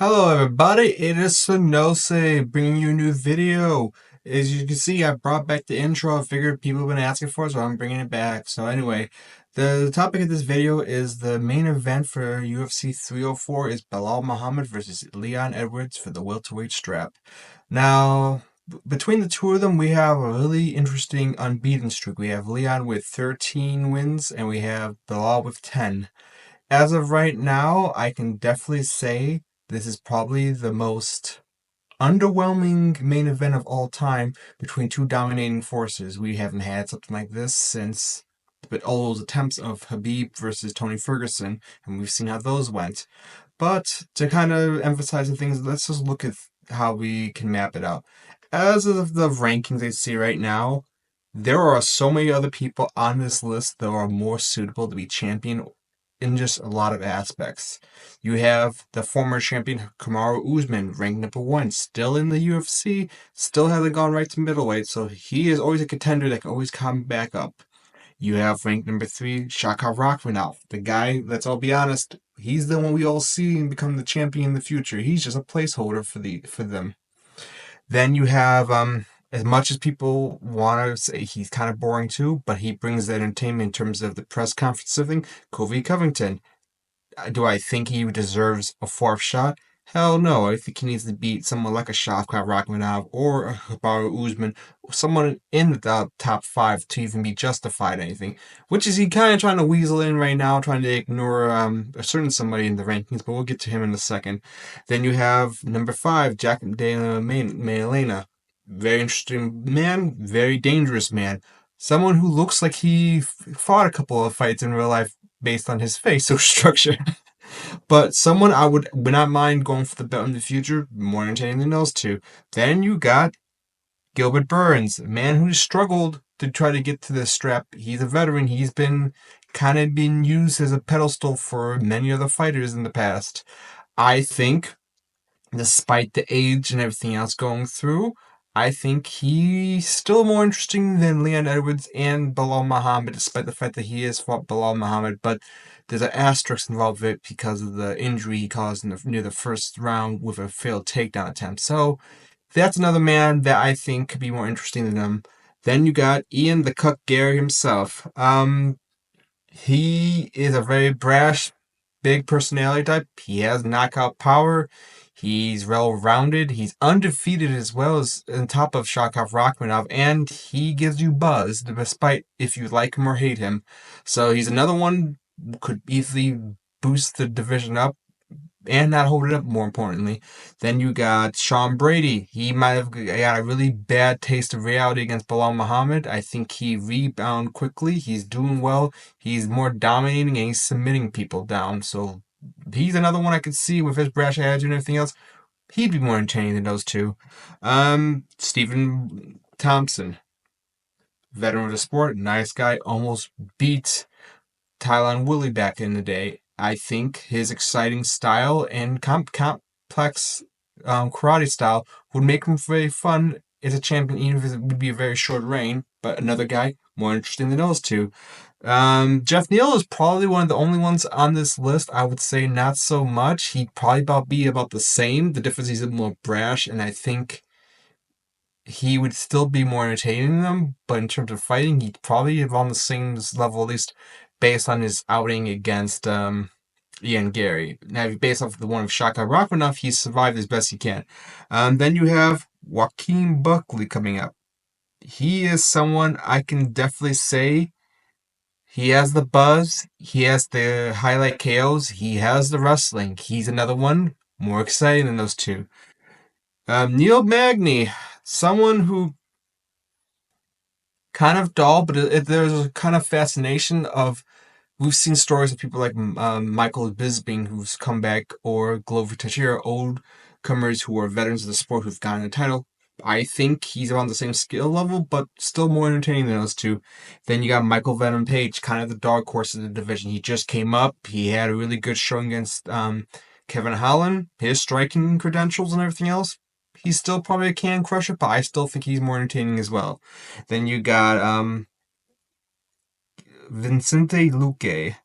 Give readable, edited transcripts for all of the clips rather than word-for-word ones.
Hello everybody, it is Sanose bringing you a new video. As you can see, I brought back the intro. I figured people have been asking for it, so I'm bringing it back. So anyway, the topic of this video is the main event for UFC 304 is Belal Muhammad versus Leon Edwards for the welterweight strap. Now, between the two of them, we have a really interesting unbeaten streak. We have Leon with 13 wins, and we have Belal with 10. As of right now, I can definitely say this is probably the most underwhelming main event of all time between two dominating forces. We haven't had something like this since but all those attempts of Habib versus Tony Ferguson, and we've seen how those went. But to kind of emphasize the things, let's just look at how we can map it out. As of the rankings I see right now, there are so many other people on this list that are more suitable to be champion in just a lot of aspects. You have the former champion Kamaru Usman, ranked number one, still in the UFC, still hasn't gone right to middleweight, so he is always a contender that can always come back up. You have ranked number three, Shaka Rachmanov, the guy, let's all be honest, he's the one we all see and become the champion in the future. He's just a placeholder for them. Then you have as much as people want to say he's kind of boring too, but he brings that entertainment in terms of the press conference thing, Kofi Covington. Do I think he deserves a fourth shot? Hell no. I think he needs to beat someone like a Shavkat Rakhmonov or a Kamaru Usman, someone in the top five to even be justified anything. Which is he kind of trying to weasel in right now, trying to ignore a certain somebody in the rankings, but we'll get to him in a second. Then you have number five, Jack de Mailena. Very interesting man, very dangerous man. Someone who looks like he fought a couple of fights in real life based on his facial structure. But someone I would not mind going for the belt in the future, more entertaining than those two. Then you got Gilbert Burns, a man who struggled to try to get to this strap. He's a veteran. He's been kind of been used as a pedestal for many other fighters in the past. I think, despite the age and everything else going through, I think he's still more interesting than Leon Edwards and Belal Muhammad, despite the fact that he has fought Belal Muhammad. But there's an asterisk involved with it because of the injury he caused near the first round with a failed takedown attempt. So that's another man that I think could be more interesting than him. Then you got Ian the Cuck Gary himself. He is a very brash, big personality type. He has knockout power. He's well-rounded. He's undefeated as well as on top of Shavkat Rachmanov, and he gives you buzz, despite if you like him or hate him. So he's another one who could easily boost the division up and not hold it up, more importantly. Then you got Sean Brady. He might have got a really bad taste of reality against Belal Muhammad. I think he rebound quickly. He's doing well. He's more dominating and he's submitting people down. So he's another one I could see with his brash attitude and everything else. He'd be more entertaining than those two. Stephen Thompson, veteran of the sport, nice guy, almost beat Tylan Woodley back in the day. I think his exciting style and complex karate style would make him very fun as a champion, even if it would be a very short reign. But another guy more interesting than those two. Jeff Neal is probably one of the only ones on this list. I would say not so much. He'd probably be about the same. The difference is he's more brash, and I think he would still be more entertaining than them. But in terms of fighting, he'd probably be on the same level, at least based on his outing against Ian Gary. Now, based off the one of Shaka Rachmanov, he's survived as best he can. Then you have Joaquin Buckley coming up. He is someone I can definitely say he has the buzz, he has the highlight KOs, he has the wrestling. He's another one more exciting than those two. Neil Magny, someone who kind of dull, but there's a kind of fascination of. We've seen stories of people like Michael Bisping, who's come back, or Glover Teixeira, old comers who are veterans of the sport who've gotten a title. I think he's around the same skill level, but still more entertaining than those two. Then you got Michael Venom Page, kind of the dark horse of the division. He just came up. He had a really good showing against Kevin Holland. His striking credentials and everything else, he's still probably a can crusher, but I still think he's more entertaining as well. Then you got Vincente Luque.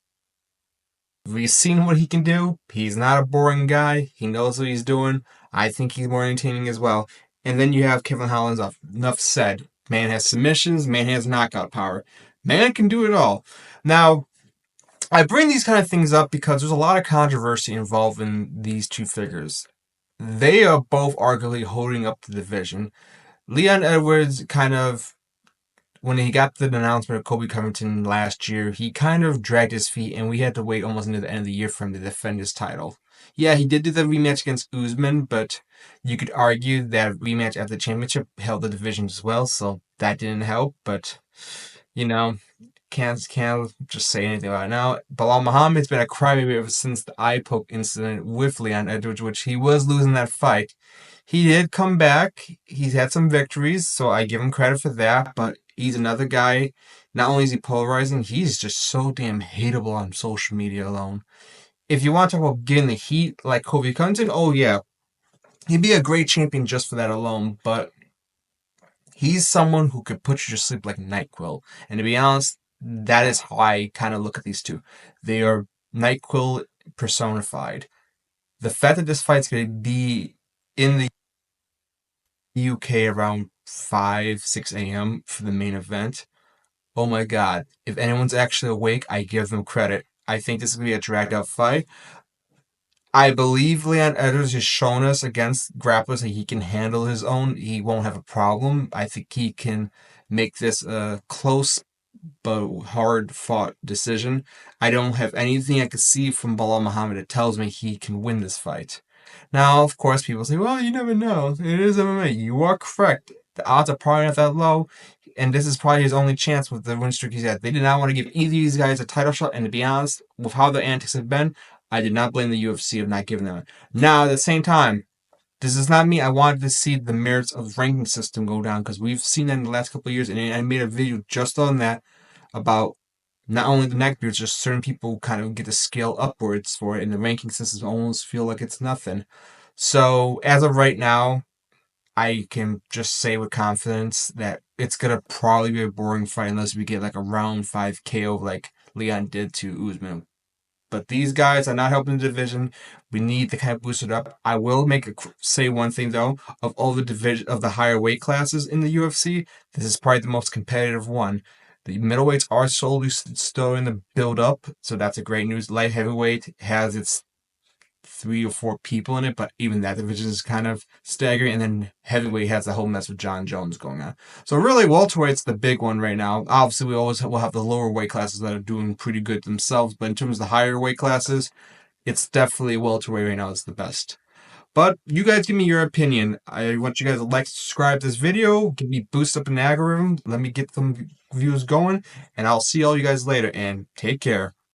We've seen what he can do. He's not a boring guy. He knows what he's doing. I think he's more entertaining as well. And then you have Kevin Holland's off. Enough said. Man has submissions. Man has knockout power. Man can do it all. Now, I bring these kind of things up because there's a lot of controversy involved in these two figures. They are both arguably holding up the division. Leon Edwards kind of, when he got the announcement of Kobe Covington last year, he kind of dragged his feet, and we had to wait almost into the end of the year for him to defend his title. Yeah, he did do the rematch against Usman, but you could argue that rematch at the championship held the division as well, so that didn't help. But you know, can't just say anything about it now. Belal Muhammad's been a crybaby ever since the eye poke incident with Leon Edwards, which he was losing that fight. He did come back. He's had some victories, so I give him credit for that. But he's another guy. Not only is he polarizing, he's just so damn hateable on social media alone. If you want to talk about getting the heat like Kobe Covington, oh yeah, he'd be a great champion just for that alone. But he's someone who could put you to sleep like NyQuil. And to be honest, that is how I kind of look at these two. They are NyQuil personified. The fact that this fight's going to be in the UK around 5, 6 a.m. for the main event. Oh my god. If anyone's actually awake, I give them credit. I think this is going to be a dragged out fight. I believe Leon Edwards has shown us against grapplers that he can handle his own. He won't have a problem. I think he can make this a close but hard fought decision. I don't have anything I could see from Belal Muhammad that tells me he can win this fight. Now, of course, people say, well, you never know. It is MMA. You are correct. The odds are probably not that low, and this is probably his only chance with the win streak he's had. They did not want to give either of these guys a title shot, and to be honest, with how the antics have been, I did not blame the UFC of not giving them it. Now, at the same time, this does not mean I wanted to see the merits of the ranking system go down, because we've seen that in the last couple of years, and I made a video just on that about not only the neckbeards, just certain people kind of get to scale upwards for it, and the ranking systems almost feel like it's nothing. So, as of right now, I can just say with confidence that it's gonna probably be a boring fight unless we get like a round 5 KO like Leon did to Usman. But these guys are not helping the division. We need to kind of boost it up. I will say one thing though: of all the division of the higher weight classes in the UFC, this is probably the most competitive one. The middleweights are slowly starting to build up, so that's a great news. Light heavyweight has its 3 or 4 people in it, but even that division is kind of staggering. And then heavyweight has the whole mess with John Jones going on. So really, welterweight's the big one right now. Obviously, we always will have the lower weight classes that are doing pretty good themselves, but in terms of the higher weight classes, it's definitely welterweight right now is the best. But you guys give me your opinion. I want you guys to like, subscribe to this video, give me boost up in the algorithm, let me get some views going, and I'll see all you guys later, and take care.